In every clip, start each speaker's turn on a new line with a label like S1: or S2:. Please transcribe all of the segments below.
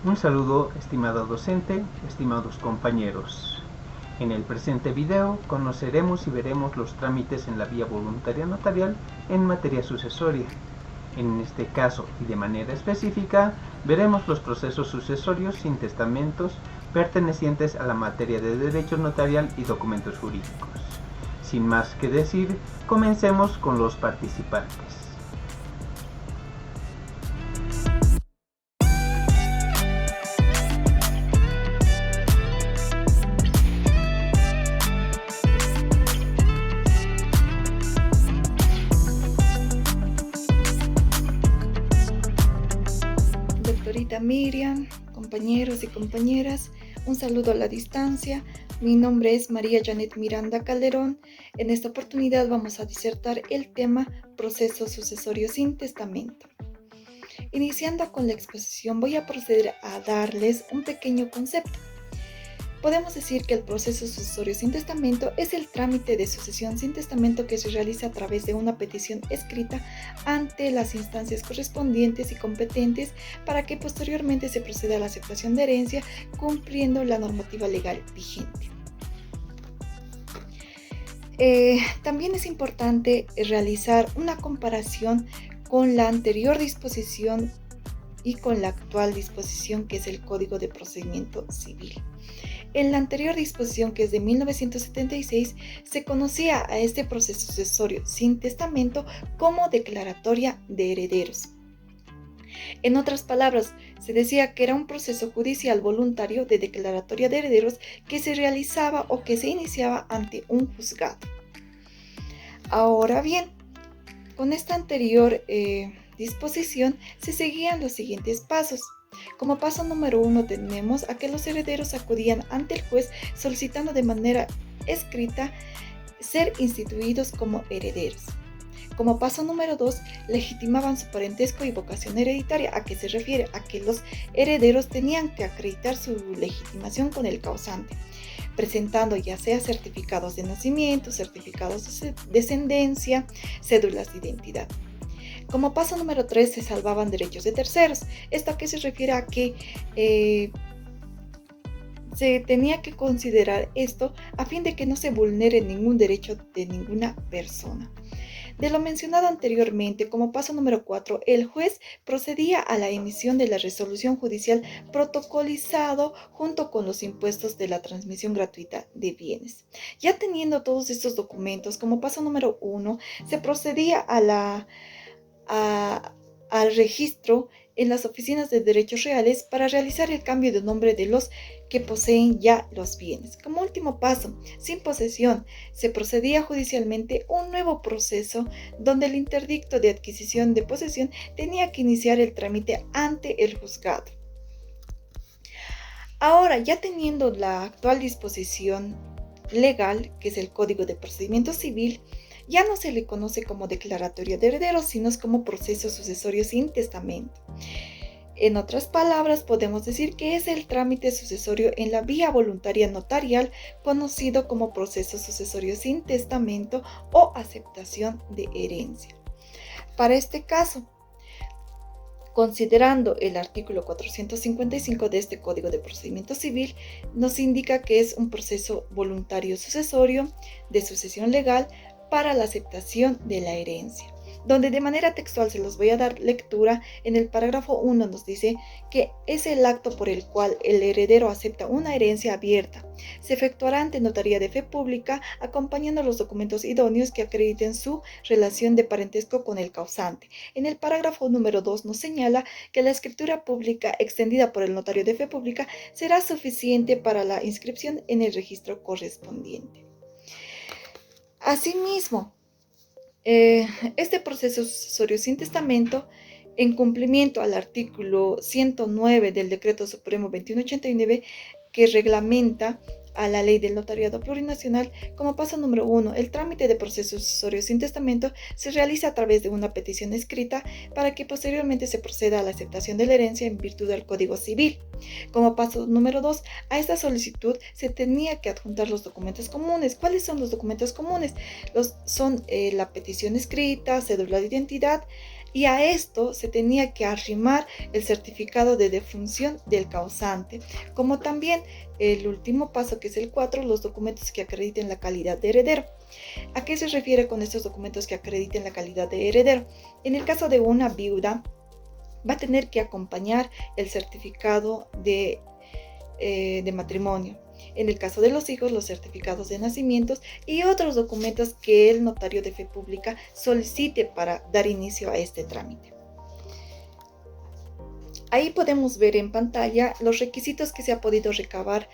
S1: Un saludo, estimado docente, estimados compañeros. En el presente video conoceremos y veremos los trámites en la vía voluntaria notarial en materia sucesoria. En este caso y de manera específica, veremos los procesos sucesorios sin testamentos pertenecientes a la materia de derecho notarial y documentos jurídicos. Sin más que decir, comencemos con los participantes.
S2: Doctorita Miriam, compañeros y compañeras, un saludo a la distancia. Mi nombre es María Janet Miranda Calderón. En esta oportunidad vamos a disertar el tema proceso sucesorio sin testamento. Iniciando con la exposición, voy a proceder a darles un pequeño concepto. Podemos decir que el proceso sucesorio sin testamento es el trámite de sucesión sin testamento que se realiza a través de una petición escrita ante las instancias correspondientes y competentes para que posteriormente se proceda a la aceptación de herencia cumpliendo la normativa legal vigente. También es importante realizar una comparación con la anterior disposición y con la actual disposición, que es el Código de Procedimiento Civil. En la anterior disposición, que es de 1976, se conocía a este proceso sucesorio sin testamento como declaratoria de herederos. En otras palabras, se decía que era un proceso judicial voluntario de declaratoria de herederos que se realizaba o que se iniciaba ante un juzgado. Ahora bien, con esta anterior disposición se seguían los siguientes pasos. Como paso número 1 tenemos a que los herederos acudían ante el juez solicitando de manera escrita ser instituidos como herederos. Como paso número 2, legitimaban su parentesco y vocación hereditaria, a que se refiere a que los herederos tenían que acreditar su legitimación con el causante, presentando ya sea certificados de nacimiento, certificados de descendencia, cédulas de identidad. Como paso número 3, se salvaban derechos de terceros. Esto a qué se refiere a que se tenía que considerar esto a fin de que no se vulnere ningún derecho de ninguna persona. De lo mencionado anteriormente, como paso número 4, el juez procedía a la emisión de la resolución judicial protocolizado junto con los impuestos de la transmisión gratuita de bienes. Ya teniendo todos estos documentos, como paso número 1, se procedía al registro en las oficinas de derechos reales para realizar el cambio de nombre de los que poseen ya los bienes. Como último paso, sin posesión, se procedía judicialmente un nuevo proceso donde el interdicto de adquisición de posesión tenía que iniciar el trámite ante el juzgado. Ahora, ya teniendo la actual disposición legal, que es el Código de Procedimiento Civil, ya no se le conoce como declaratoria de herederos, sino como proceso sucesorio sin testamento. En otras palabras, podemos decir que es el trámite sucesorio en la vía voluntaria notarial, conocido como proceso sucesorio sin testamento o aceptación de herencia. Para este caso, considerando el artículo 455 de este Código de Procedimiento Civil, nos indica que es un proceso voluntario sucesorio de sucesión legal para la aceptación de la herencia, donde de manera textual se los voy a dar lectura. En el parágrafo 1 nos dice que es el acto por el cual el heredero acepta una herencia abierta. Se efectuará ante notaría de fe pública, acompañando los documentos idóneos que acrediten su relación de parentesco con el causante. En el parágrafo número 2 nos señala que la escritura pública extendida por el notario de fe pública será suficiente para la inscripción en el registro correspondiente. Asimismo, este proceso sucesorio sin testamento, en cumplimiento al artículo 109 del Decreto Supremo 2189, que reglamenta a la Ley del Notariado Plurinacional, como paso número 1, el trámite de proceso sucesorio sin testamento se realiza a través de una petición escrita para que posteriormente se proceda a la aceptación de la herencia en virtud del Código Civil. Como paso número 2, a esta solicitud se tenía que adjuntar los documentos comunes. ¿Cuáles son los documentos comunes? Son la petición escrita, cédula de identidad, y a esto se tenía que arrimar el certificado de defunción del causante, como también el último paso, que es el 4, los documentos que acrediten la calidad de heredero. ¿A qué se refiere con estos documentos que acrediten la calidad de heredero? En el caso de una viuda, va a tener que acompañar el certificado de matrimonio. En el caso de los hijos, los certificados de nacimientos y otros documentos que el notario de fe pública solicite para dar inicio a este trámite. Ahí podemos ver en pantalla los requisitos que se ha podido recabar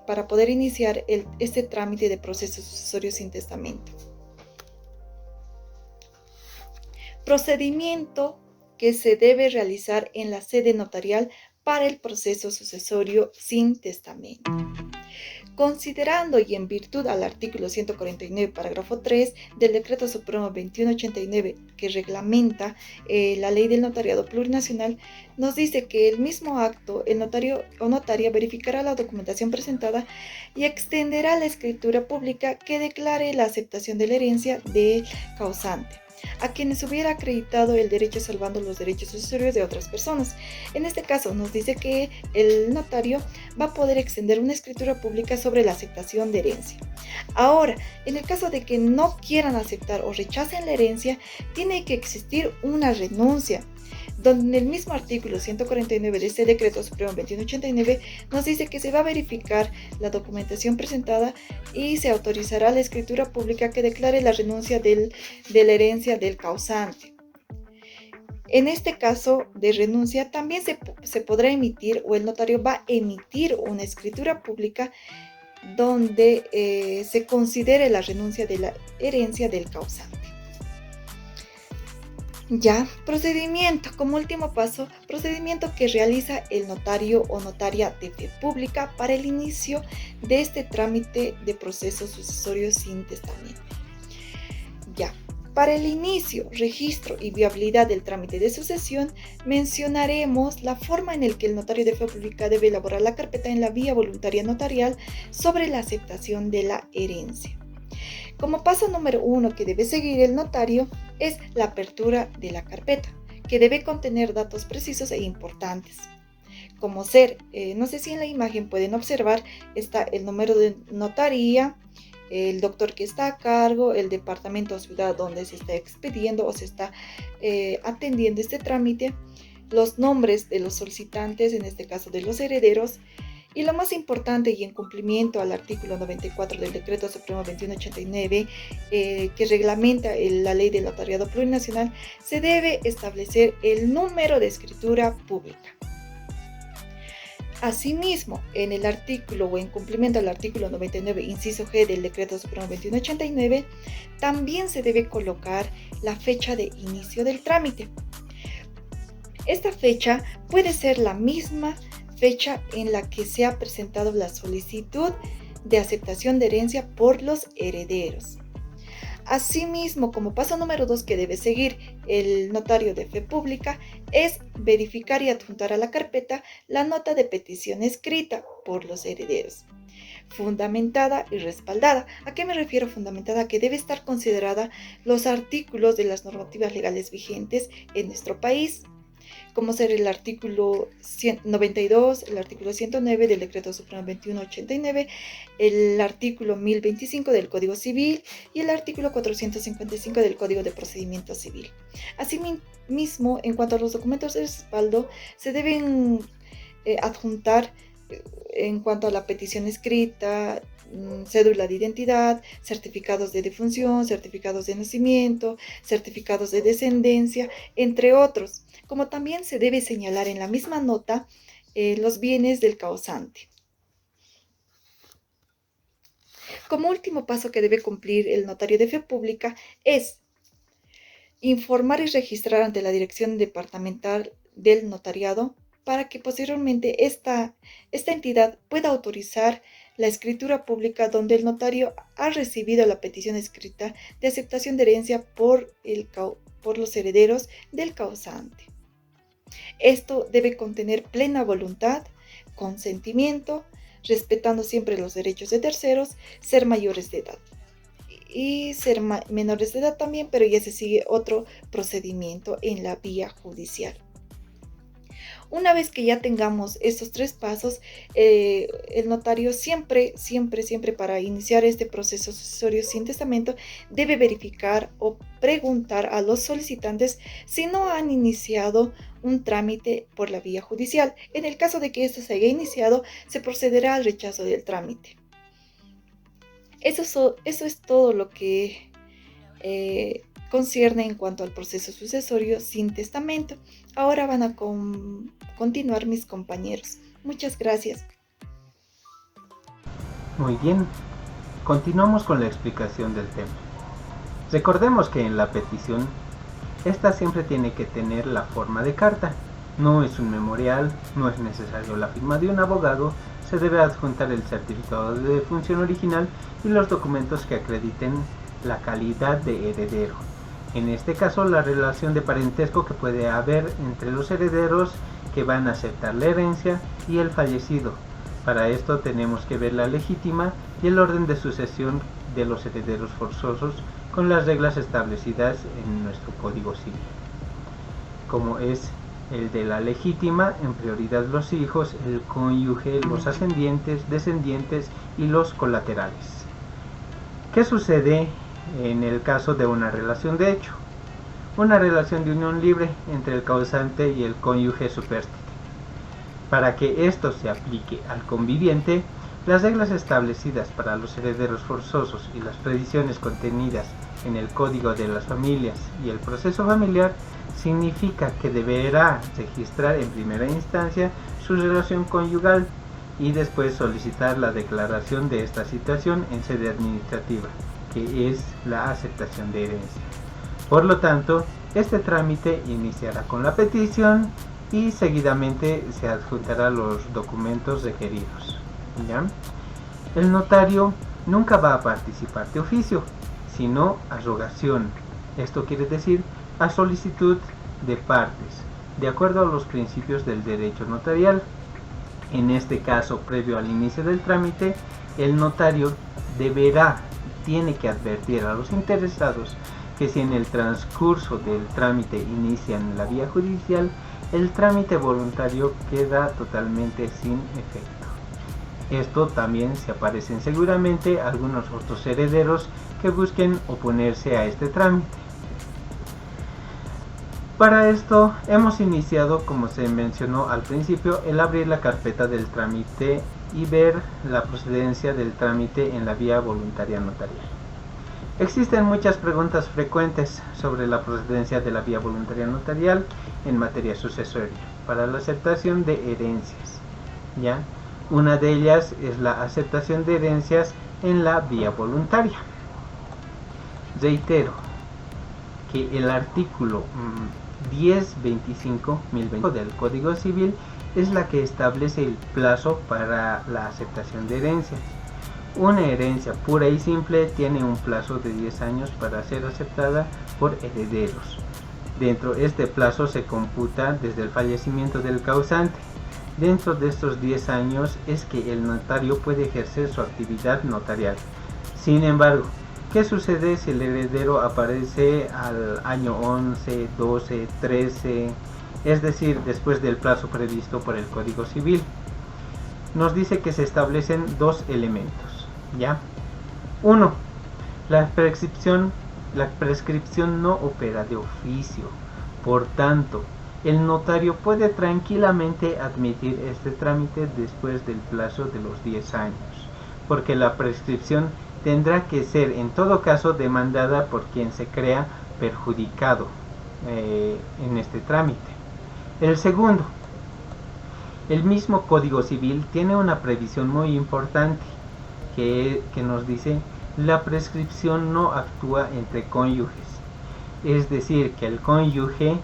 S2: para poder iniciar este trámite de proceso sucesorio sin testamento. Procedimiento que se debe realizar en la sede notarial para el proceso sucesorio sin testamento. Considerando y en virtud al artículo 149, parágrafo 3 del Decreto Supremo 2189, que reglamenta la ley del notariado plurinacional, nos dice que el mismo acto, el notario o notaria verificará la documentación presentada y extenderá la escritura pública que declare la aceptación de la herencia del causante a quienes hubiera acreditado el derecho salvando los derechos sucesorios de otras personas. En este caso nos dice que el notario va a poder extender una escritura pública sobre la aceptación de herencia. Ahora, en el caso de que no quieran aceptar o rechacen la herencia, tiene que existir una renuncia, donde en el mismo artículo 149 de este Decreto Supremo 2189 nos dice que se va a verificar la documentación presentada y se autorizará la escritura pública que declare la renuncia de la herencia del causante. En este caso de renuncia también se podrá emitir, o el notario va a emitir, una escritura pública donde se considere la renuncia de la herencia del causante. Ya, procedimiento. Como último paso, procedimiento que realiza el notario o notaria de fe pública para el inicio de este trámite de proceso sucesorio sin testamento. Ya, para el inicio, registro y viabilidad del trámite de sucesión, mencionaremos la forma en la que el notario de fe pública debe elaborar la carpeta en la vía voluntaria notarial sobre la aceptación de la herencia. Como paso número 1 que debe seguir el notario es la apertura de la carpeta, que debe contener datos precisos e importantes, como ser, no sé si en la imagen pueden observar, está el número de notaría, el doctor que está a cargo, el departamento o ciudad donde se está expediendo o se está atendiendo este trámite, los nombres de los solicitantes, en este caso de los herederos, y lo más importante, y en cumplimiento al artículo 94 del Decreto Supremo 2189, que reglamenta la ley del notariado plurinacional, se debe establecer el número de escritura pública. Asimismo, en el artículo o en cumplimiento al artículo 99, inciso G del Decreto Supremo 2189, también se debe colocar la fecha de inicio del trámite. Esta fecha puede ser la misma fecha en la que se ha presentado la solicitud de aceptación de herencia por los herederos. Asimismo, como paso número 2 que debe seguir el notario de fe pública, es verificar y adjuntar a la carpeta la nota de petición escrita por los herederos, fundamentada y respaldada. ¿A qué me refiero fundamentada? Que debe estar considerada los artículos de las normativas legales vigentes en nuestro país, como ser el artículo 92, el artículo 109 del Decreto Supremo 2189, el artículo 1025 del Código Civil y el artículo 455 del Código de Procedimiento Civil. Asimismo, en cuanto a los documentos de respaldo, se deben adjuntar en cuanto a la petición escrita, cédula de identidad, certificados de defunción, certificados de nacimiento, certificados de descendencia, entre otros. Como también se debe señalar en la misma nota los bienes del causante. Como último paso que debe cumplir el notario de fe pública es informar y registrar ante la Dirección Departamental del Notariado para que posteriormente esta entidad pueda autorizar la escritura pública donde el notario ha recibido la petición escrita de aceptación de herencia por los herederos del causante. Esto debe contener plena voluntad, consentimiento, respetando siempre los derechos de terceros, ser mayores de edad. y ser menores de edad también, pero ya se sigue otro procedimiento en la vía judicial. Una vez que ya tengamos estos 3 pasos, el notario siempre para iniciar este proceso sucesorio sin testamento debe verificar o preguntar a los solicitantes si no han iniciado un trámite por la vía judicial. En el caso de que esto se haya iniciado, se procederá al rechazo del trámite. Eso es todo lo que concierne en cuanto al proceso sucesorio sin testamento. Ahora van a continuar mis compañeros. Muchas gracias.
S1: Muy bien, continuamos con la explicación del tema. Recordemos que en la petición, esta siempre tiene que tener la forma de carta. No es un memorial, no es necesario la firma de un abogado, se debe adjuntar el certificado de defunción original y los documentos que acrediten la calidad de heredero. En este caso, la relación de parentesco que puede haber entre los herederos que van a aceptar la herencia y el fallecido. Para esto tenemos que ver la legítima y el orden de sucesión de los herederos forzosos con las reglas establecidas en nuestro Código Civil, como es el de la legítima, en prioridad los hijos, el cónyuge, los ascendientes, descendientes y los colaterales. ¿Qué sucede en el caso de una relación de hecho? Una relación de unión libre entre el causante y el cónyuge supérstite. Para que esto se aplique al conviviente, las reglas establecidas para los herederos forzosos y las previsiones contenidas en el Código de las Familias y el proceso familiar significa que deberá registrar en primera instancia su relación conyugal y después solicitar la declaración de esta situación en sede administrativa, que es la aceptación de herencia. Por lo tanto, este trámite iniciará con la petición y seguidamente se adjuntará los documentos requeridos. ¿Ya? El notario nunca va a participar de oficio, sino a rogación. Esto quiere decir a solicitud de partes, de acuerdo a los principios del derecho notarial. En este caso, previo al inicio del trámite, el notario tiene que advertir a los interesados que si en el transcurso del trámite inician la vía judicial, el trámite voluntario queda totalmente sin efecto. Esto también se aparecen seguramente algunos otros herederos que busquen oponerse a este trámite. Para esto hemos iniciado, como se mencionó al principio, el abrir la carpeta del trámite y ver la procedencia del trámite en la vía voluntaria notarial. Existen muchas preguntas frecuentes sobre la procedencia de la vía voluntaria notarial en materia sucesoria para la aceptación de herencias. ¿Ya? Una de ellas es la aceptación de herencias en la vía voluntaria. Reitero que el artículo 1025.020 del Código Civil es la que establece el plazo para la aceptación de herencias. Una herencia pura y simple tiene un plazo de 10 años para ser aceptada por herederos. Dentro de este plazo se computa desde el fallecimiento del causante. Dentro de estos 10 años es que el notario puede ejercer su actividad notarial. Sin embargo, ¿qué sucede si el heredero aparece al año 11, 12, 13, es decir, después del plazo previsto por el Código Civil? Nos dice que se establecen dos elementos, ¿ya? 1. La prescripción no opera de oficio. Por tanto, el notario puede tranquilamente admitir este trámite después del plazo de los 10 años, porque la prescripción tendrá que ser en todo caso demandada por quien se crea perjudicado en este trámite. El segundo, el mismo Código Civil tiene una previsión muy importante que nos dice: la prescripción no actúa entre cónyuges, es decir, que el cónyuge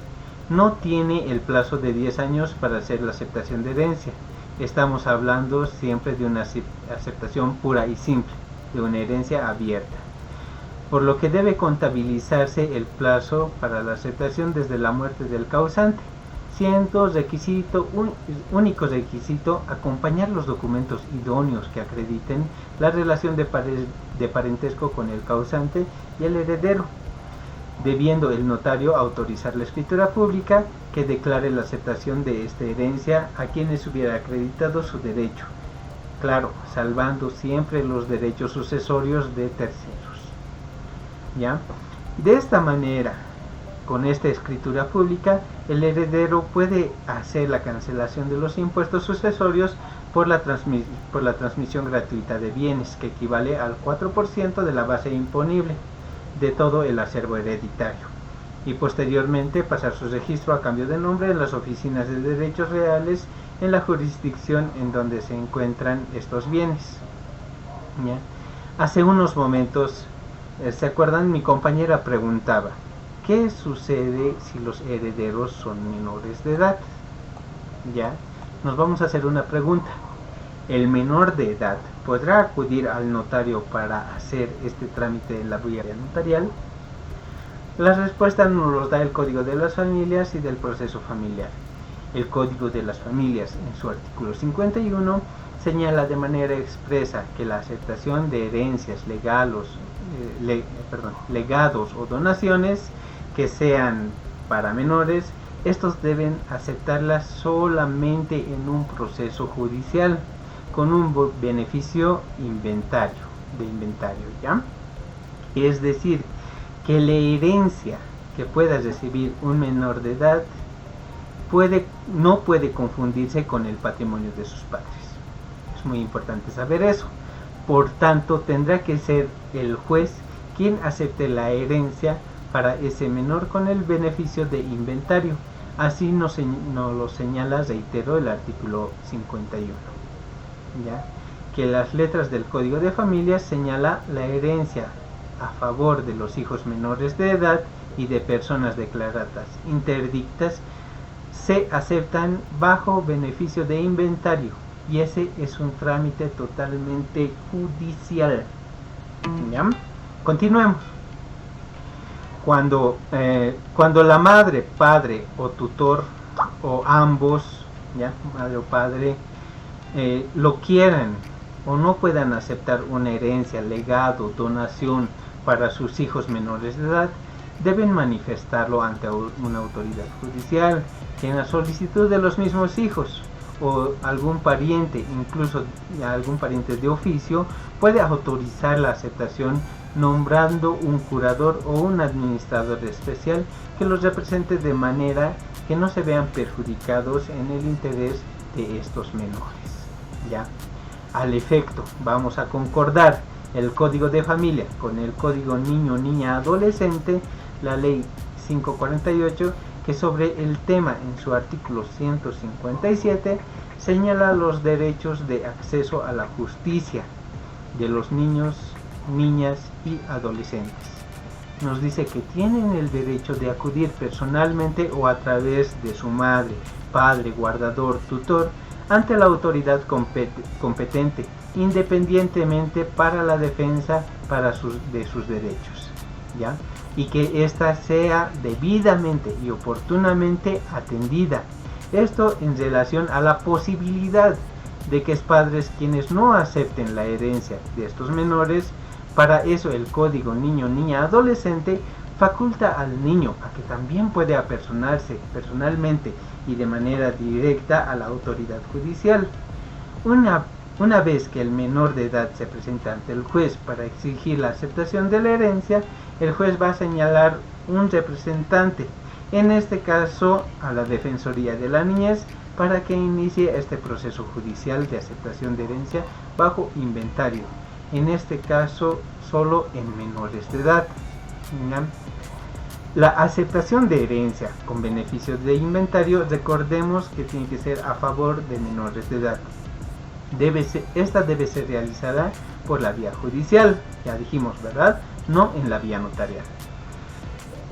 S1: no tiene el plazo de 10 años para hacer la aceptación de herencia. Estamos hablando siempre de una aceptación pura y simple, de una herencia abierta, por lo que debe contabilizarse el plazo para la aceptación desde la muerte del causante. siendo único requisito acompañar los documentos idóneos que acrediten la relación de parentesco con el causante y el heredero, debiendo el notario autorizar la escritura pública que declare la aceptación de esta herencia a quienes hubiera acreditado su derecho, claro, salvando siempre los derechos sucesorios de terceros. ¿Ya? De esta manera, con esta escritura pública, el heredero puede hacer la cancelación de los impuestos sucesorios por la transmisión gratuita de bienes, que equivale al 4% de la base imponible de todo el acervo hereditario, y posteriormente pasar su registro a cambio de nombre en las oficinas de derechos reales en la jurisdicción en donde se encuentran estos bienes. ¿Ya? Hace unos momentos, ¿se acuerdan? Mi compañera preguntaba, ¿qué sucede si los herederos son menores de edad? ¿Ya? Nos vamos a hacer una pregunta. ¿El menor de edad podrá acudir al notario para hacer este trámite en la vía notarial? La respuesta nos lo da el Código de las Familias y del Proceso Familiar. El Código de las Familias, en su artículo 51, señala de manera expresa que la aceptación de herencias, legados o donaciones que sean para menores, estos deben aceptarlas solamente en un proceso judicial, con un beneficio de inventario, ¿ya? Es decir, que la herencia que pueda recibir un menor de edad no puede confundirse con el patrimonio de sus padres. Es muy importante saber eso. Por tanto, tendrá que ser el juez quien acepte la herencia para ese menor con el beneficio de inventario. Así nos lo señala, reitero, el artículo 51. ¿Ya? Que las letras del Código de Familias señala la herencia a favor de los hijos menores de edad y de personas declaradas interdictas se aceptan bajo beneficio de inventario, y ese es un trámite totalmente judicial. ¿Ya? Continuemos. Cuando la madre, padre o tutor, o ambos, ¿ya? Madre o padre, lo quieran o no puedan aceptar una herencia, legado, donación para sus hijos menores de edad, deben manifestarlo ante una autoridad judicial, que en la solicitud de los mismos hijos o algún pariente, incluso algún pariente de oficio, puede autorizar la aceptación nombrando un curador o un administrador especial que los represente de manera que no se vean perjudicados en el interés de estos menores. ¿Ya? Al efecto, vamos a concordar el Código de Familia con el Código Niño-Niña Adolescente, la Ley 548, que sobre el tema en su artículo 157 señala los derechos de acceso a la justicia de los niños, niñas y adolescentes. Nos dice que tienen el derecho de acudir personalmente o a través de su madre, padre, guardador, tutor, ante la autoridad competente, independientemente para la defensa de sus derechos, ¿ya? Y que ésta sea debidamente y oportunamente atendida. Esto en relación a la posibilidad de que es padres quienes no acepten la herencia de estos menores. Para eso el Código Niño-Niña Adolescente faculta al niño a que también puede apersonarse personalmente y de manera directa a la autoridad judicial. Una vez que el menor de edad se presenta ante el juez para exigir la aceptación de la herencia, el juez va a señalar un representante, en este caso a la Defensoría de la Niñez, para que inicie este proceso judicial de aceptación de herencia bajo inventario, en este caso solo en menores de edad. La aceptación de herencia con beneficios de inventario, recordemos que tiene que ser a favor de menores de edad. Esta debe ser realizada por la vía judicial, ya dijimos, ¿verdad? No en la vía notarial.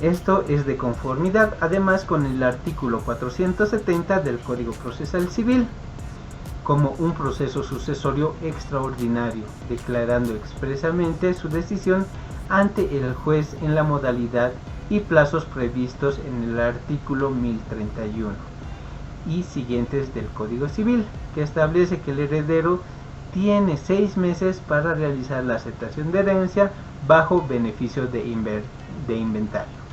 S1: Esto es de conformidad además con el artículo 470 del Código Procesal Civil, como un proceso sucesorio extraordinario, declarando expresamente su decisión ante el juez en la modalidad y plazos previstos en el artículo 1031. y siguientes del Código Civil, que establece que el heredero tiene 6 meses para realizar la aceptación de herencia bajo beneficio de inventario.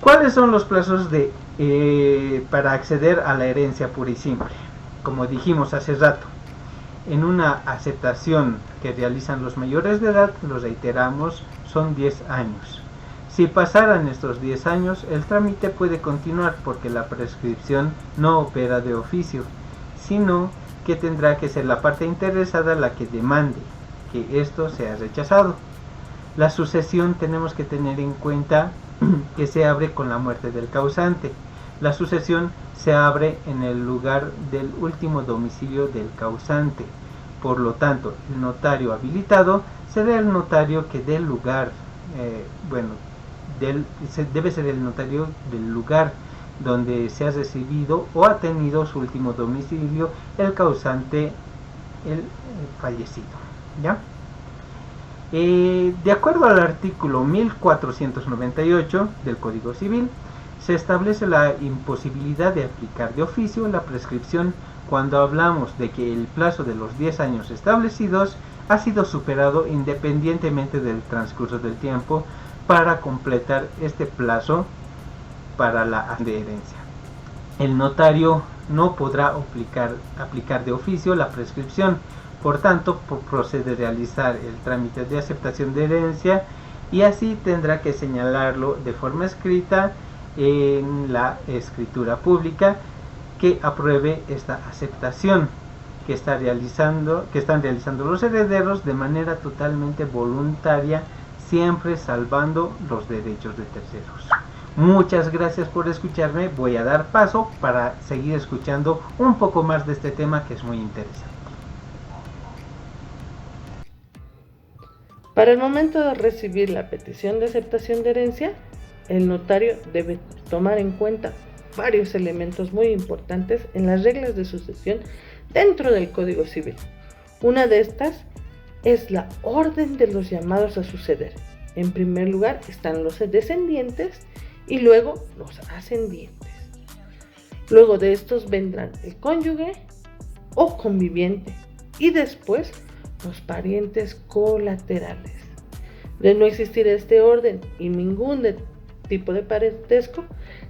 S1: ¿Cuáles son los plazos para acceder a la herencia pura y simple? Como dijimos hace rato, en una aceptación que realizan los mayores de edad, lo reiteramos, son 10 años. Si pasaran estos 10 años, el trámite puede continuar porque la prescripción no opera de oficio, sino que tendrá que ser la parte interesada la que demande que esto sea rechazado. La sucesión tenemos que tener en cuenta que se abre con la muerte del causante. La sucesión se abre en el lugar del último domicilio del causante. Por lo tanto, el notario habilitado será el notario que dé lugar, debe ser el notario del lugar donde se ha recibido o ha tenido su último domicilio el causante, el fallecido, ¿ya? De acuerdo al artículo 1498 del Código Civil, se establece la imposibilidad de aplicar de oficio la prescripción cuando hablamos de que el plazo de los 10 años establecidos ha sido superado independientemente del transcurso del tiempo para completar este plazo para la herencia. El notario no podrá aplicar de oficio la prescripción, por tanto procede a realizar el trámite de aceptación de herencia y así tendrá que señalarlo de forma escrita en la escritura pública que apruebe esta aceptación que están realizando los herederos de manera totalmente voluntaria, siempre salvando los derechos de terceros. Muchas gracias por escucharme. Voy a dar paso para seguir escuchando un poco más de este tema que es muy interesante.
S3: Para el momento de recibir la petición de aceptación de herencia, el notario debe tomar en cuenta varios elementos muy importantes en las reglas de sucesión dentro del Código Civil. Una de estas es la orden de los llamados a suceder. En primer lugar están los descendientes y luego los ascendientes. Luego de estos vendrán el cónyuge o conviviente y después los parientes colaterales. De no existir este orden y ningún tipo de parentesco,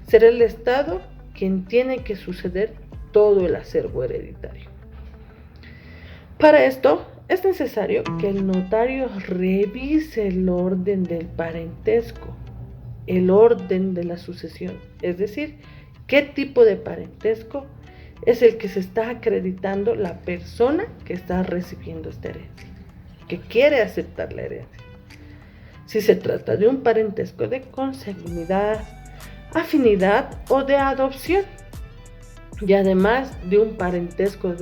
S3: será el Estado quien tiene que suceder todo el acervo hereditario. Para esto es necesario que el notario revise el orden del parentesco, el orden de la sucesión, es decir, qué tipo de parentesco es el que se está acreditando la persona que está recibiendo esta herencia, que quiere aceptar la herencia. Si se trata de un parentesco de consanguinidad, afinidad o de adopción, y además de un parentesco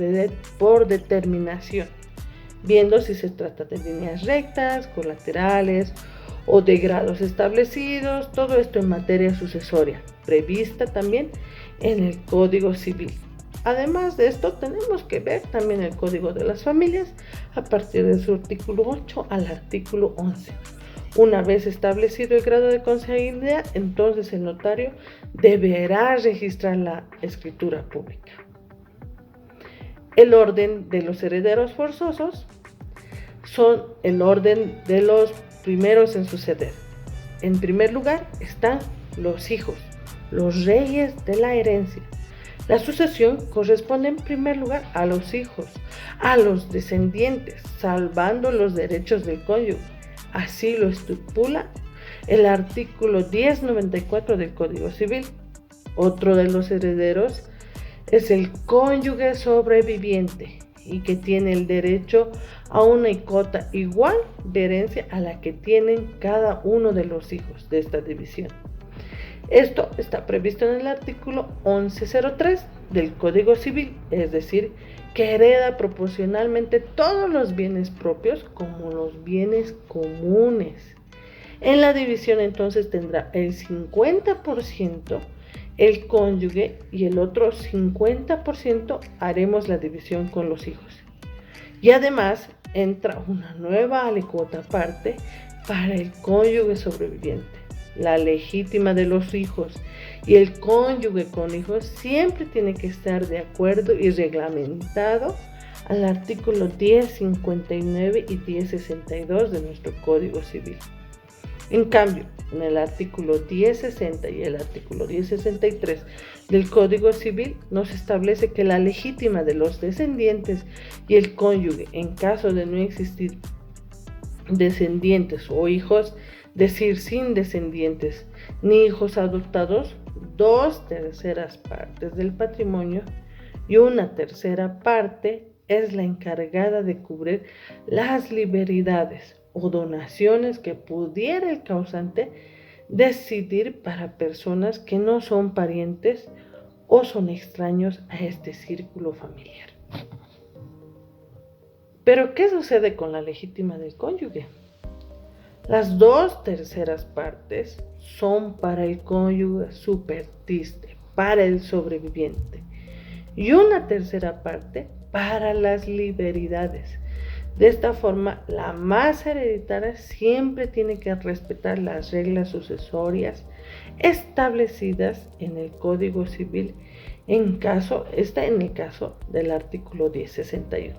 S3: por determinación, viendo si se trata de líneas rectas, colaterales o de grados establecidos, todo esto en materia sucesoria, prevista también en el Código Civil. Además de esto, tenemos que ver también el Código de las Familias a partir de su artículo 8 al artículo 11. Una vez establecido el grado de consanguinidad, entonces el notario deberá registrar la escritura pública. El orden de los herederos forzosos son el orden de los primeros en suceder. En primer lugar están los hijos, los reyes de la herencia. La sucesión corresponde en primer lugar a los hijos, a los descendientes, salvando los derechos del cónyuge. Así lo estipula el artículo 1094 del Código Civil. Otro de los herederos es el cónyuge sobreviviente y que tiene el derecho a una cuota igual de herencia a la que tienen cada uno de los hijos de esta división. Esto está previsto en el artículo 1103 del Código Civil, es decir, que hereda proporcionalmente todos los bienes propios como los bienes comunes. En la división entonces tendrá el 50% el cónyuge y el otro 50% haremos la división con los hijos. Y además entra una nueva alícuota aparte para el cónyuge sobreviviente. la legítima de los hijos y el cónyuge con hijos siempre tiene que estar de acuerdo y reglamentado al artículo 1059 y 1062 de nuestro Código Civil. En cambio, en el artículo 1060 y el artículo 1063 del Código Civil nos establece que la legítima de los descendientes y el cónyuge, en caso de no existir descendientes o hijos, decir sin descendientes ni hijos adoptados, 2/3 partes del patrimonio y 1/3 parte es la encargada de cubrir las liberalidades o donaciones que pudiera el causante decidir para personas que no son parientes o son extraños a este círculo familiar. Pero, ¿qué sucede con la legítima del cónyuge? Las 2/3 partes son para el cónyuge superstite, para el sobreviviente, y 1/3 parte para las liberalidades. De esta forma, la masa hereditaria siempre tiene que respetar las reglas sucesorias establecidas en el Código Civil, en el caso del artículo 1061.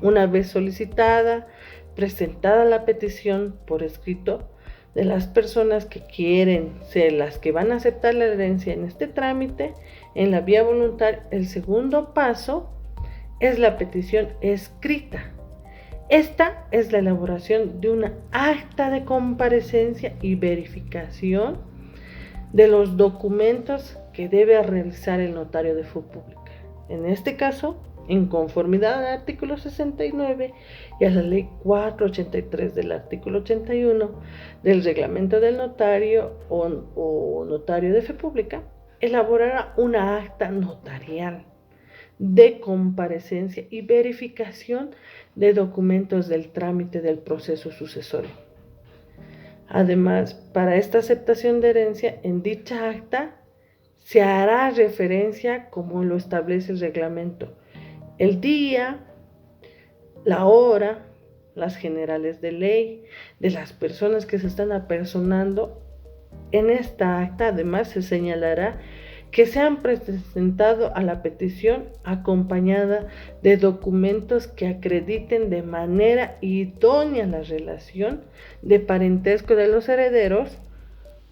S3: Una vez solicitada, presentada la petición por escrito de las personas que quieren ser las que van a aceptar la herencia en este trámite, en la vía voluntaria, el segundo paso es la petición escrita. Esta es la elaboración de una acta de comparecencia y verificación de los documentos que debe realizar el notario de fe pública. En este caso, en conformidad al artículo 69 y a la ley 483 del artículo 81 del reglamento del notario o notario de fe pública, elaborará una acta notarial de comparecencia y verificación de documentos del trámite del proceso sucesorio. Además, para esta aceptación de herencia, en dicha acta se hará referencia, como lo establece el reglamento, el día, la hora, las generales de ley de las personas que se están apersonando. En esta acta, además, se señalará que se han presentado a la petición acompañada de documentos que acrediten de manera idónea la relación de parentesco de los herederos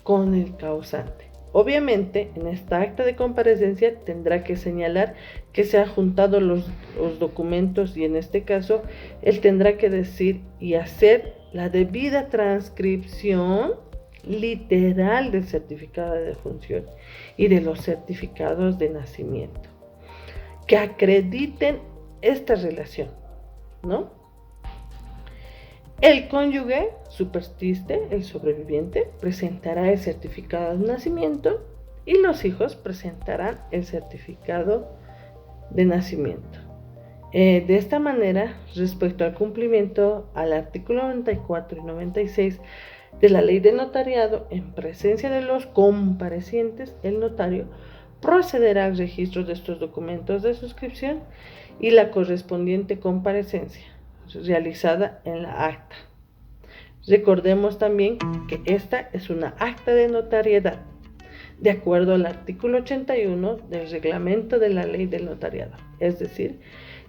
S3: con el causante. Obviamente, en esta acta de comparecencia tendrá que señalar que se han juntado los documentos y en este caso él tendrá que decir y hacer la debida transcripción literal del certificado de defunción y de los certificados de nacimiento que acrediten esta relación, ¿no? El cónyuge superstite, el sobreviviente, presentará el certificado de nacimiento y los hijos presentarán el certificado de nacimiento. De esta manera, respecto al cumplimiento al artículo 94 y 96 de la ley de notariado, en presencia de los comparecientes, el notario procederá al registro de estos documentos de suscripción y la correspondiente comparecencia realizada en la acta. Recordemos también que esta es una acta de notariedad, de acuerdo al artículo 81 del reglamento de la ley del notariado. Es decir,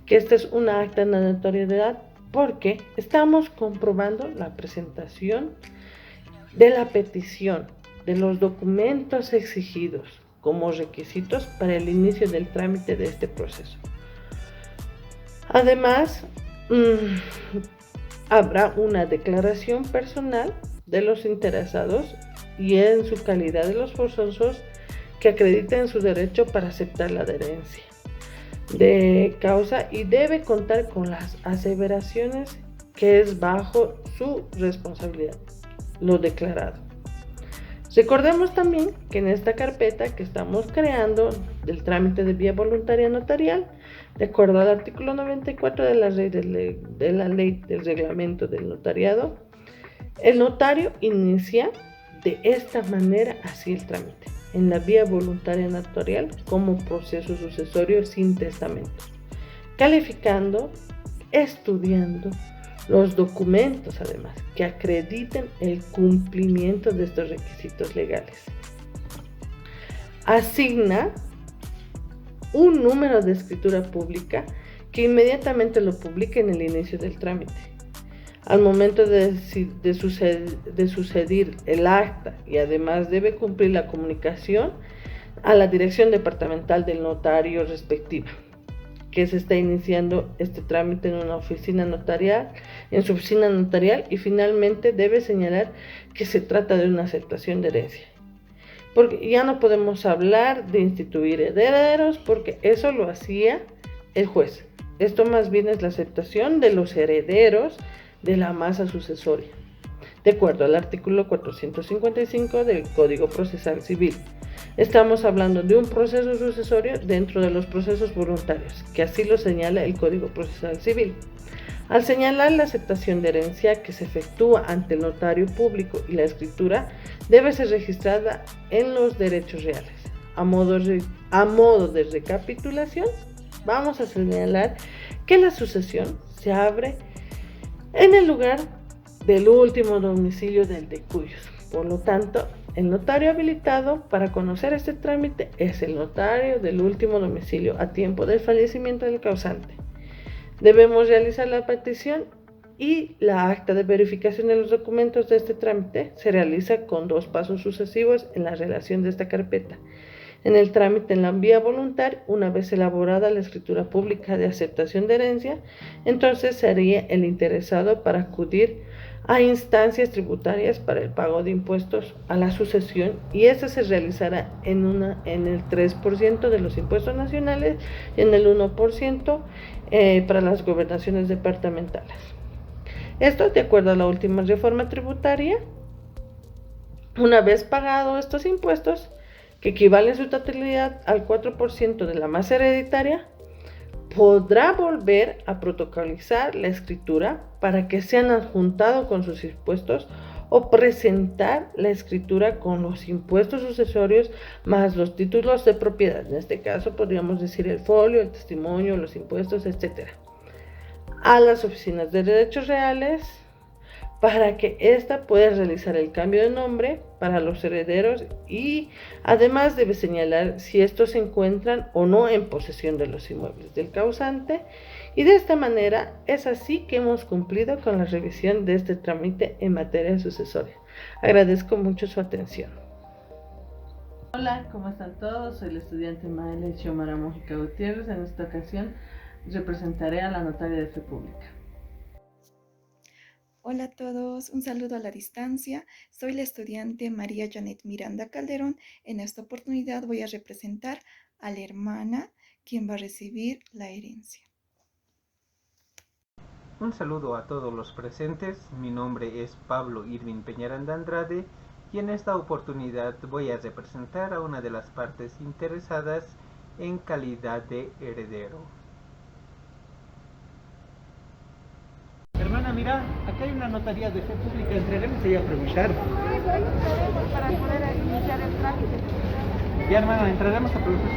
S3: que esta es una acta de notariedad porque estamos comprobando la presentación de la petición de los documentos exigidos como requisitos para el inicio del trámite de este proceso. Además, habrá una declaración personal de los interesados y en su calidad de los forzosos que acrediten su derecho para aceptar la herencia de causa y debe contar con las aseveraciones que es bajo su responsabilidad, lo declarado. Recordemos también que en esta carpeta que estamos creando del trámite de vía voluntaria notarial, de acuerdo al artículo 94 de la ley del reglamento del notariado, el notario inicia de esta manera así el trámite, en la vía voluntaria notarial como proceso sucesorio sin testamento, calificando, estudiando, los documentos además que acrediten el cumplimiento de estos requisitos legales. Asigna un número de escritura pública que inmediatamente lo publique en el inicio del trámite. Al momento de suceder el acta, y además debe cumplir la comunicación a la dirección departamental del notario respectiva, que se está iniciando este trámite en una oficina notarial, en su oficina notarial, y finalmente debe señalar que se trata de una aceptación de herencia. Porque ya no podemos hablar de instituir herederos, porque eso lo hacía el juez. Esto más bien es la aceptación de los herederos de la masa sucesoria, de acuerdo al artículo 455 del Código Procesal Civil. Estamos hablando de un proceso sucesorio dentro de los procesos voluntarios, que así lo señala el Código Procesal Civil. Al señalar la aceptación de herencia que se efectúa ante el notario público y la escritura debe ser registrada en los derechos reales. A modo de recapitulación, vamos a señalar que la sucesión se abre en el lugar del último domicilio del de cuyos. Por lo tanto, el notario habilitado para conocer este trámite es el notario del último domicilio a tiempo del fallecimiento del causante. Debemos realizar la petición y la acta de verificación de los documentos de este trámite se realiza con 2 pasos sucesivos en la relación de esta carpeta. En el trámite en la vía voluntaria, una vez elaborada la escritura pública de aceptación de herencia, entonces sería el interesado para acudir a instancias tributarias para el pago de impuestos a la sucesión, y esta se realizará en el 3% de los impuestos nacionales y en el 1% para las gobernaciones departamentales. Esto de acuerdo a la última reforma tributaria. Una vez pagados estos impuestos, que equivalen en su totalidad al 4% de la masa hereditaria, podrá volver a protocolizar la escritura para que sean adjuntados con sus impuestos o presentar la escritura con los impuestos sucesorios más los títulos de propiedad. En este caso podríamos decir el folio, el testimonio, los impuestos, etc. a las oficinas de derechos reales para que ésta pueda realizar el cambio de nombre para los herederos, y además debe señalar si estos se encuentran o no en posesión de los inmuebles del causante, y de esta manera es así que hemos cumplido con la revisión de este trámite en materia sucesoria. Agradezco mucho su atención. Hola, ¿cómo están todos? Soy la estudiante Maela Xiomara Mójica Gutiérrez. En esta ocasión representaré a la Notaria de Fe Pública.
S2: Hola a todos, un saludo a la distancia. Soy la estudiante María Janet Miranda Calderón. En esta oportunidad voy a representar a la hermana, quien va a recibir la herencia.
S1: Un saludo a todos los presentes. Mi nombre es Pablo Irving Peñaranda Andrade y en esta oportunidad voy a representar a una de las partes interesadas en calidad de heredero. Hermana, mira, acá hay una notaría de fe pública, entraremos allá a preguntar.
S4: Sí, por ahí entraremos para poder iniciar el trámite.
S1: Ya, hermana, entraremos a preguntar.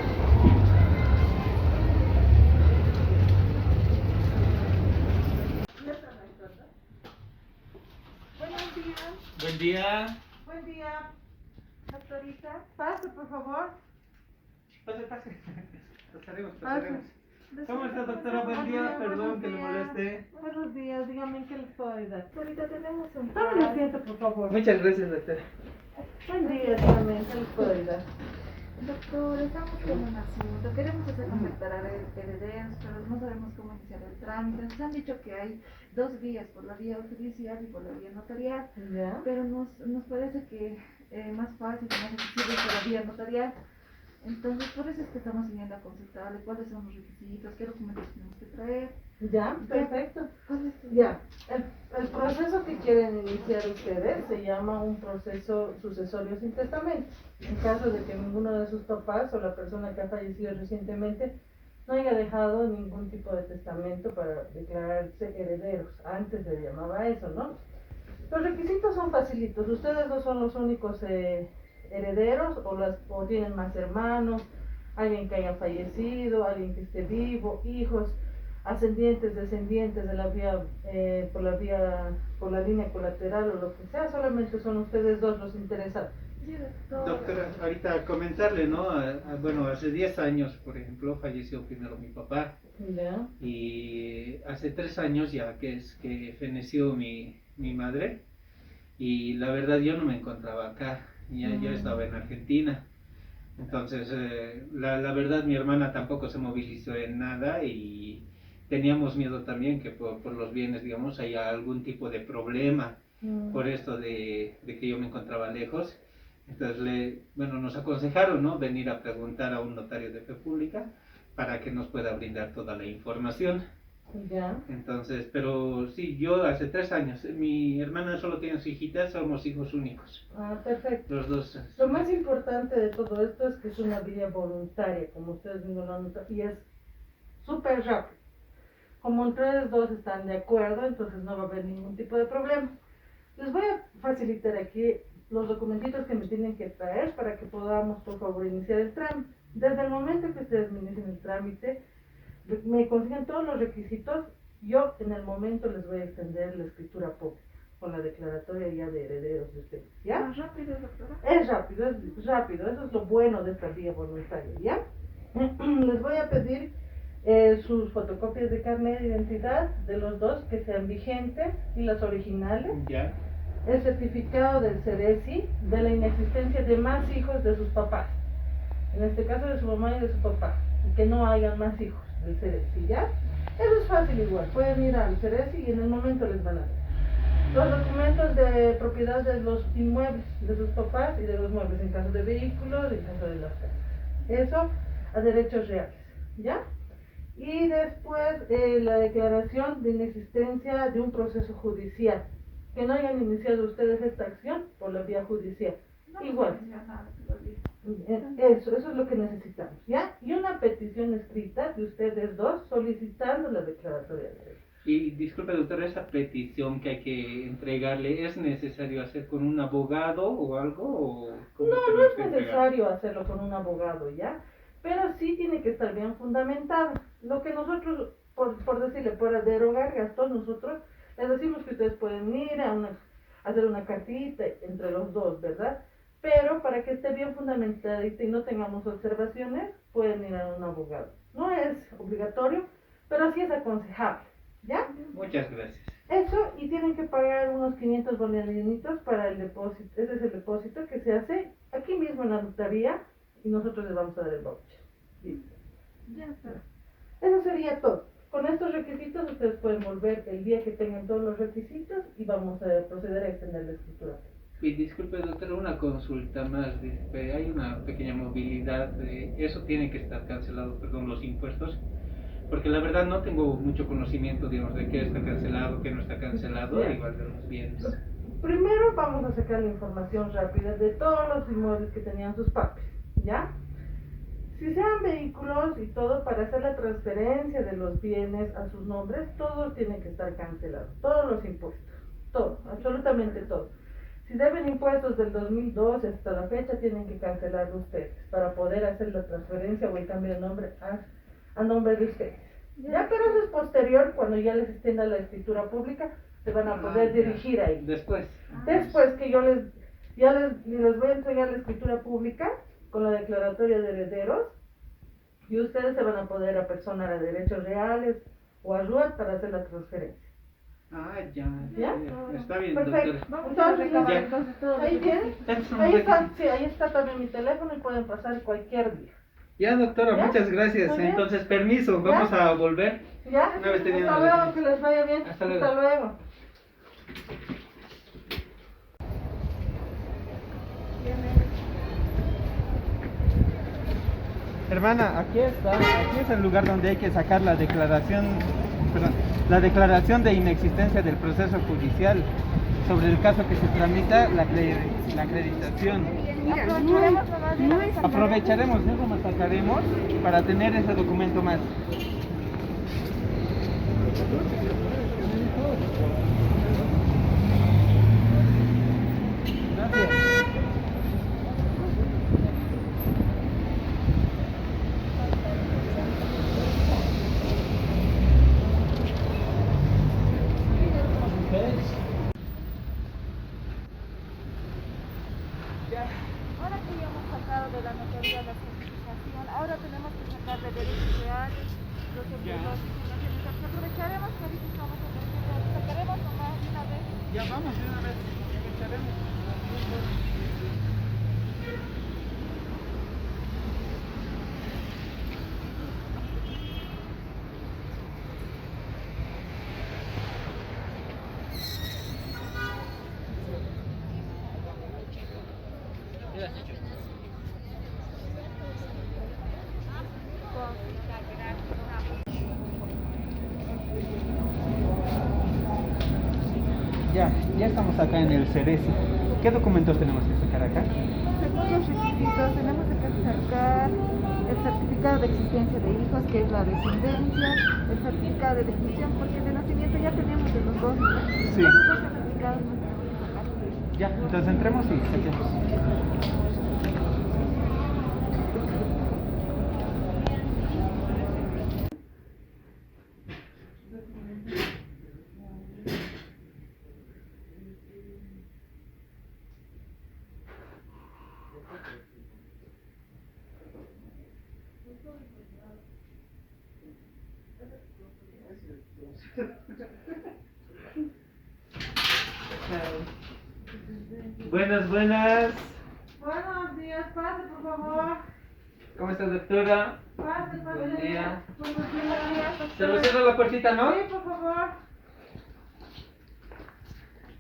S4: Buenos días.
S1: Buen día.
S4: Buen día, doctorita. Pase, por favor.
S1: Pase. Pasaremos.
S4: Pase.
S1: ¿Cómo está, doctora? Buen día, perdón que le moleste.
S4: Buenos días, dígame en qué les puedo ayudar. Doctorita, tenemos un
S2: Tome
S4: problema.
S2: asiento, por favor.
S1: Muchas gracias, doctora.
S4: Buen día, dígame en qué les puedo ayudar.
S5: Doctor, estamos con un asunto. Queremos hacer contactar a herederos, pero no sabemos cómo iniciar el trámite. Nos han dicho que hay 2 vías, por la vía judicial y por la vía notarial.
S4: ¿Ya?
S5: Pero nos parece que más fácil y más accesible por la vía notarial. Entonces, por eso es que estamos viniendo a consultarle cuáles son los requisitos, qué documentos tenemos que traer.
S4: Ya, perfecto.
S5: ¿Cuál es tu-
S4: Ya, el proceso que quieren iniciar ustedes se llama un proceso sucesorio sin testamento. En caso de que ninguno de sus papás o la persona que ha fallecido recientemente no haya dejado ningún tipo de testamento para declararse herederos. Antes se llamaba eso, ¿no? Los requisitos son facilitos. Ustedes no son los únicos herederos o tienen más hermanos, alguien que haya fallecido, alguien que esté vivo, hijos. ascendientes, descendientes de la vía, por la línea colateral o lo que sea, solamente son ustedes dos los interesados.
S5: Sí, doctor.
S1: Doctora, ahorita comentarle, ¿no? Bueno, hace 10 años, por ejemplo, falleció primero mi papá.
S4: ¿Ya?
S1: Y hace 3 años ya que feneció mi madre. Y la verdad yo no me encontraba acá, yo estaba en Argentina. Entonces, la verdad mi hermana tampoco se movilizó en nada y teníamos miedo también que por los bienes, digamos, haya algún tipo de problema por esto de que yo me encontraba lejos. Entonces, nos aconsejaron, ¿no? Venir a preguntar a un notario de fe pública para que nos pueda brindar toda la información.
S4: ¿Ya?
S1: Entonces, pero sí, yo hace 3 años, mi hermana solo tiene su hijita, somos hijos únicos.
S4: Ah, perfecto.
S1: Los dos.
S4: Lo más importante de todo esto es que es una vía voluntaria, como ustedes mismos lo han notado, y es súper rápido. Como ustedes dos están de acuerdo, entonces no va a haber ningún tipo de problema. Les voy a facilitar aquí los documentitos que me tienen que traer para que podamos, por favor, iniciar el trámite. Desde el momento que ustedes me inicien el trámite, me consiguen todos los requisitos, yo en el momento les voy a extender la escritura pública con la declaratoria ya de herederos de ustedes, ¿ya?
S5: ¿Más rápido, doctora?
S4: Es rápido, eso es lo bueno de esta vía voluntaria, ¿ya? Les voy a pedir sus fotocopias de carnet de identidad de los dos que sean vigentes y las originales,
S1: Ya.
S4: el certificado del CEDESI de la inexistencia de más hijos de sus papás, en este caso de su mamá y de su papá, y que no hayan más hijos del CEDESI, ¿ya? Eso es fácil igual, pueden ir al CEDESI y en el momento les van a dar. Los documentos de propiedad de los inmuebles de sus papás y de los muebles en caso de vehículos y en caso de las casas. Eso a derechos reales, ¿ya? Y después la declaración de inexistencia de un proceso judicial, que no hayan iniciado ustedes esta acción por la vía judicial.
S5: No
S4: Igual.
S5: nada todavía.
S4: Eso es lo que necesitamos, ¿ya? Y una petición escrita de ustedes dos solicitando la declaratoria de derechos.
S1: Y disculpe, doctora, esa petición que hay que entregarle, ¿es necesario hacer con un abogado o algo? ¿O cómo
S4: No
S1: tenemos
S4: es
S1: que entregar?
S4: necesario hacerlo con un abogado, ¿ya? Pero sí tiene que estar bien fundamentado. Lo que nosotros, por decirle, para derogar gastos, nosotros les decimos que ustedes pueden ir a hacer una cartita entre los dos, ¿verdad? Pero para que esté bien fundamentadita y no tengamos observaciones, pueden ir a un abogado. No es obligatorio, pero sí es aconsejable, ¿ya?
S1: Muchas gracias.
S4: Eso, y tienen que pagar unos 500 bolivianitos para el depósito. Ese es el depósito que se hace aquí mismo en la notaría y nosotros les vamos a dar el voucher. Listo.
S5: Ya está.
S4: Eso sería todo. Con estos requisitos ustedes pueden volver el día que tengan todos los requisitos y vamos a proceder a extender la escritura.
S1: Y disculpe, doctora, una consulta más. Hay una pequeña movilidad. Eso tiene que estar cancelado, perdón, los impuestos. Porque la verdad no tengo mucho conocimiento, digamos, de qué está cancelado, qué no está cancelado,
S4: Bien.
S1: igual de los bienes.
S4: Primero vamos a sacar la información rápida de todos los inmuebles que tenían sus papis, ¿ya? Si sean vehículos y todo, para hacer la transferencia de los bienes a sus nombres, todos tienen que estar cancelados, todos los impuestos, todo, absolutamente todo. Si deben impuestos del 2012 hasta la fecha, tienen que cancelarlo ustedes para poder hacer la transferencia o el cambio de nombre a nombre de ustedes. Ya, pero eso es posterior, cuando ya les extienda la escritura pública, se van a poder
S1: Ya.
S4: dirigir ahí.
S1: Después.
S4: Después que yo les voy a entregar la escritura pública con la declaratoria de herederos y ustedes se van a poder apersonar a derechos reales o a RUAT para hacer la transferencia.
S1: Ah, ya.
S4: ¿Ya?
S1: Está bien,
S4: Perfecto.
S1: doctora.
S5: Vamos a
S4: Entonces,
S5: recabar
S1: ya.
S5: entonces todo.
S4: Ahí tienen, ahí está también mi teléfono y pueden pasar cualquier día.
S1: Ya, doctora,
S4: ¿Ya?
S1: muchas gracias.
S4: Muy bien.
S1: Entonces, permiso, vamos a volver.
S4: ¿Ya?
S1: Una vez teniendo
S4: Hasta
S1: la
S4: luego, que les vaya bien.
S1: Hasta luego.
S4: Hasta luego.
S1: Hermana, aquí es el lugar donde hay que sacar la declaración, la declaración de inexistencia del proceso judicial sobre el caso que se tramita la acreditación. Aprovecharemos, eso nos sacaremos para tener ese documento más. Gracias.
S5: Aprovecharemos que ahorita estamos en sacaremos nomás de una vez.
S1: Ya vamos de una vez, aprovecharemos. Ya estamos acá en el Ceresi. ¿Qué documentos tenemos que sacar acá?
S5: Según los requisitos, tenemos que sacar el certificado de existencia de hijos, que es la descendencia, el certificado de defunción, porque de nacimiento ya tenemos de los dos, ¿no?
S1: Sí.
S5: Esos dos certificados no tenemos que sacar.
S1: Ya, entonces entremos y saquemos. Buenas, buenas.
S4: Buenos días, pase por favor.
S1: ¿Cómo está, doctora?
S4: Pase, pase.
S1: Buen día.
S4: Buenos días.
S1: Se lo cierro la puertita, ¿no?
S4: Sí, por favor.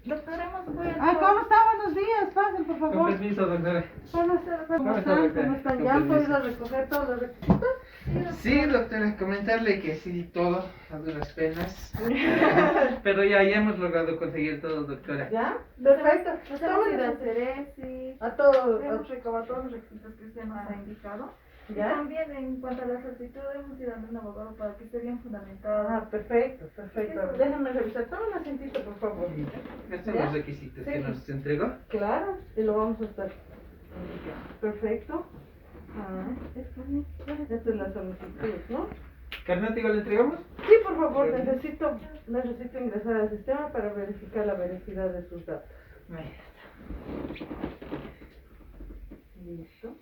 S5: Doctora, hemos vuelto.
S4: ¿Cómo está? Buenos días, pasen por
S1: Con
S4: favor.
S1: permiso, doctora.
S4: ¿Cómo están?
S1: ¿Cómo está, doctora?
S4: ¿Cómo están?
S1: Con
S4: ¿Ya han
S1: permiso.
S4: podido recoger todos los requisitos?
S1: Sí, doctora, comentarle que sí, todo, a duras penas. Pero ya hemos logrado conseguir todo, doctora.
S4: ¿Ya? Perfecto.
S5: Nos hemos ido a Ceresi.
S4: A todos.
S5: Hemos recabado todos los requisitos que usted nos ha indicado. Y
S4: ¿Ya?
S5: también en cuanto a la solicitud hemos ido a un abogado para que esté bien fundamentado.
S4: Perfecto, perfecto. Déjenme revisar. Toma un asientito, por favor.
S1: Estos son
S4: ¿Ya?
S1: los requisitos que
S4: Sí.
S1: nos entregó.
S4: Claro, y lo vamos a estar. Perfecto. Esta es la solicitud, ¿no?
S1: ¿Carnático le entregamos?
S4: Sí, por favor, necesito ingresar al sistema para verificar la veracidad de sus datos.
S1: Ahí
S4: Listo.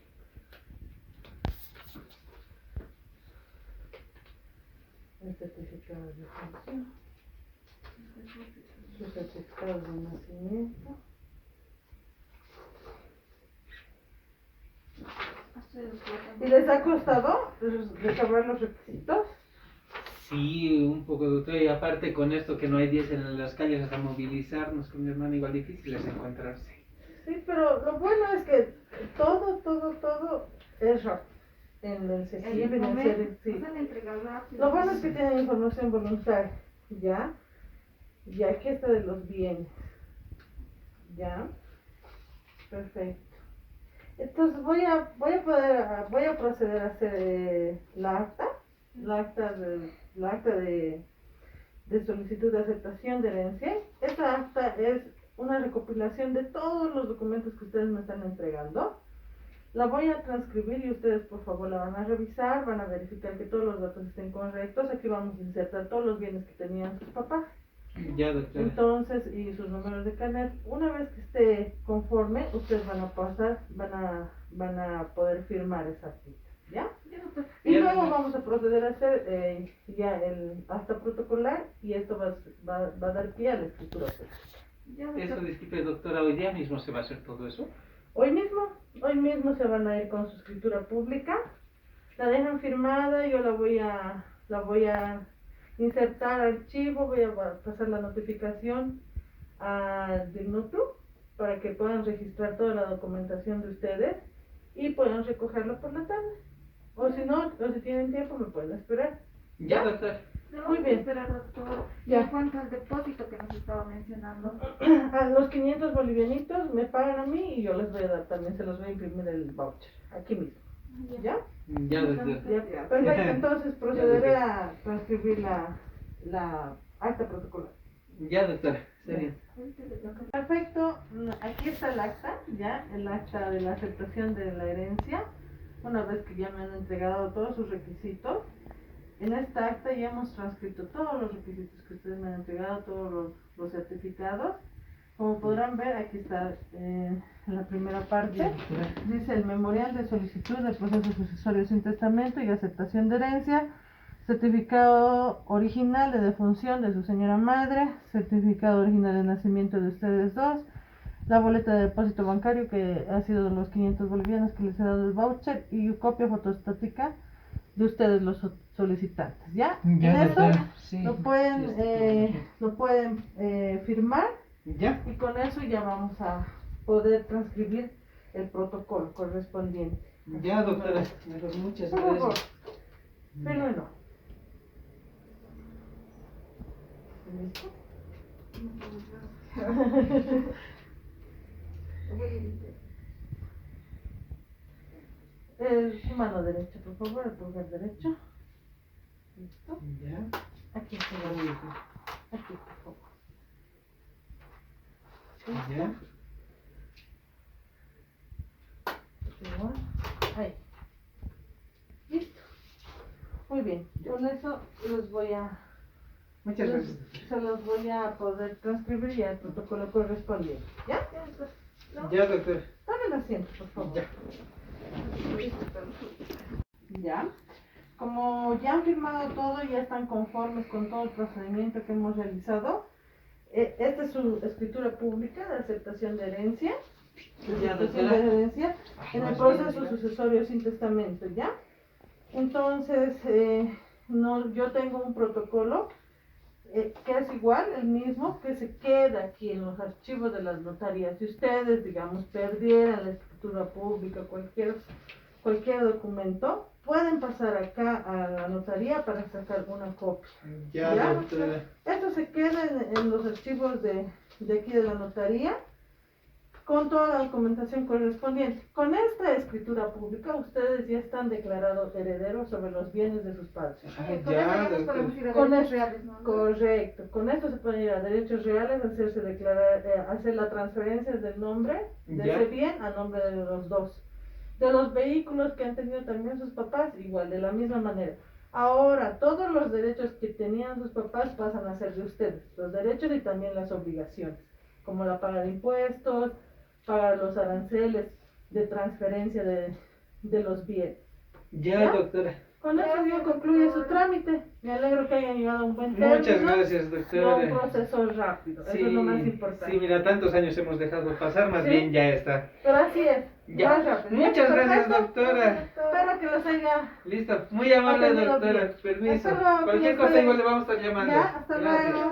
S4: El certificado de función. Su certificado de nacimiento. ¿Y les ha costado recabar los requisitos?
S1: Sí, un poco, doctora, y aparte con esto que no hay 10 en las calles hasta movilizarnos con mi hermano, igual difícil es encontrarse.
S4: Sí, pero lo bueno es que todo es rápido. En el CECIB,
S5: En el
S4: en el
S5: momento,
S4: CEREC, sí.
S5: nos han entregado rápido.
S4: Lo bueno es que tienen información voluntaria, ¿ya? Y aquí está de los bienes, ¿ya? Perfecto. Entonces voy a proceder a hacer la acta de solicitud de aceptación de herencia. Esta acta es una recopilación de todos los documentos que ustedes me están entregando. La voy a transcribir y ustedes por favor la van a revisar, van a verificar que todos los datos estén correctos. Aquí vamos a insertar todos los bienes que tenían sus papás.
S1: Ya, doctora.
S4: Entonces, y sus números de carnet. Una vez que esté conforme, ustedes van a pasar, van a poder firmar esa acta, ¿ya? Y
S1: Ya,
S4: luego
S1: doctora.
S4: vamos a proceder a hacer ya el acta protocolar y esto va a dar pie a la escritura.
S1: Eso, disculpe, doctora, hoy día mismo se va a hacer todo eso.
S4: Hoy mismo se van a ir con su escritura pública, la dejan firmada, yo la voy a insertar al archivo, voy a pasar la notificación a Dignotu para que puedan registrar toda la documentación de ustedes y puedan recogerlo por la tarde. O si no, o si tienen tiempo me pueden esperar.
S1: Ya, doctora.
S4: Muy bien.
S5: Esperar, doctor.
S4: Ya.
S5: En cuanto al depósito que nos estaba mencionando.
S4: A los 500 bolivianitos me pagan a mí y yo les voy a dar también, se los voy a imprimir el voucher, aquí mismo. ¿Ya?
S1: Ya, doctora.
S4: Ya, perfecto, entonces procederé a transcribir la acta protocolar.
S1: Ya, doctora. Está bien.
S4: Perfecto, aquí está el acta, ya, el acta de la aceptación de la herencia. Una vez que ya me han entregado todos sus requisitos, en esta acta ya hemos transcrito todos los requisitos que ustedes me han entregado, todos los certificados. Como podrán ver, aquí está en la primera parte, dice el memorial de solicitud de proceso sucesorio sin testamento y aceptación de herencia, certificado original de defunción de su señora madre, certificado original de nacimiento de ustedes dos, la boleta de depósito bancario que ha sido de los 500 bolivianos que les he dado el voucher y copia fotostática de ustedes los solicitantes, ¿ya? En eso
S1: Sí,
S4: lo pueden, firmar
S1: ¿Ya?
S4: y con eso ya vamos a poder transcribir el protocolo correspondiente.
S1: Ya, doctora. Muchas
S4: Por favor,
S1: gracias.
S4: fírmelo. ¿Listo? Su mano derecha, por favor, el pulgar derecho. ¿Listo?
S1: Ya.
S4: Aquí está la Aquí, por favor.
S1: Ya.
S4: Igual. Ahí. Listo. Muy bien. Con eso los voy a...
S1: Muchas gracias.
S4: Se los voy a poder transcribir ya el protocolo correspondiente. ¿Ya? ¿No?
S1: Ya, doctora.
S4: Dame el asiento, por favor.
S1: Ya.
S4: Ya. Como ya han firmado todo, ya están conformes con todo el procedimiento que hemos realizado. Esta es su escritura pública de aceptación de herencia.
S1: Ya,
S4: Aceptación
S1: doctora.
S4: de herencia en el proceso sucesorio sin testamento, ¿ya? Entonces, yo tengo un protocolo que es igual, el mismo, que se queda aquí en los archivos de las notarías. Si ustedes, digamos, perdieran la escritura pública, cualquier documento, pueden pasar acá a la notaría para sacar una copia.
S1: Ya,
S4: ¿Ya?
S1: doctora.
S4: Esto se queda en los archivos de aquí de la notaría con toda la documentación correspondiente. Con esta escritura pública ustedes ya están declarados herederos sobre los bienes de sus padres.
S1: Ya, doctora.
S4: Con
S5: Derechos
S4: esto,
S5: reales, ¿no?
S4: correcto. Con esto se pueden ir a derechos reales, hacer la transferencia del nombre de
S1: Ya.
S4: ese bien a nombre de los dos. De los vehículos que han tenido también sus papás, igual, de la misma manera. Ahora, todos los derechos que tenían sus papás pasan a ser de ustedes, los derechos y también las obligaciones, como la paga de impuestos, pagar los aranceles de transferencia de los bienes.
S1: Ya,
S4: ¿Ya?
S1: doctora.
S4: Con eso ya concluye su trámite. Me alegro que hayan llegado a un buen término.
S1: Muchas gracias,
S4: No un
S1: doctora.
S4: proceso rápido,
S1: Sí,
S4: eso es lo más importante.
S1: sí, mira, tantos años hemos dejado pasar, más
S4: ¿Sí?
S1: bien ya está.
S4: Pero así es,
S1: Ya.
S4: más rápido.
S1: Muchas gracias,
S4: Perfecto.
S1: doctora.
S4: Espero que los haya...
S1: Listo, muy amable,
S4: Atendido
S1: doctora.
S4: bien.
S1: Permiso.
S4: Hasta luego,
S1: Cualquier
S4: hasta
S1: cosa igual
S4: luego.
S1: le vamos a estar llamando.
S4: Ya, hasta
S1: Gracias.
S4: luego.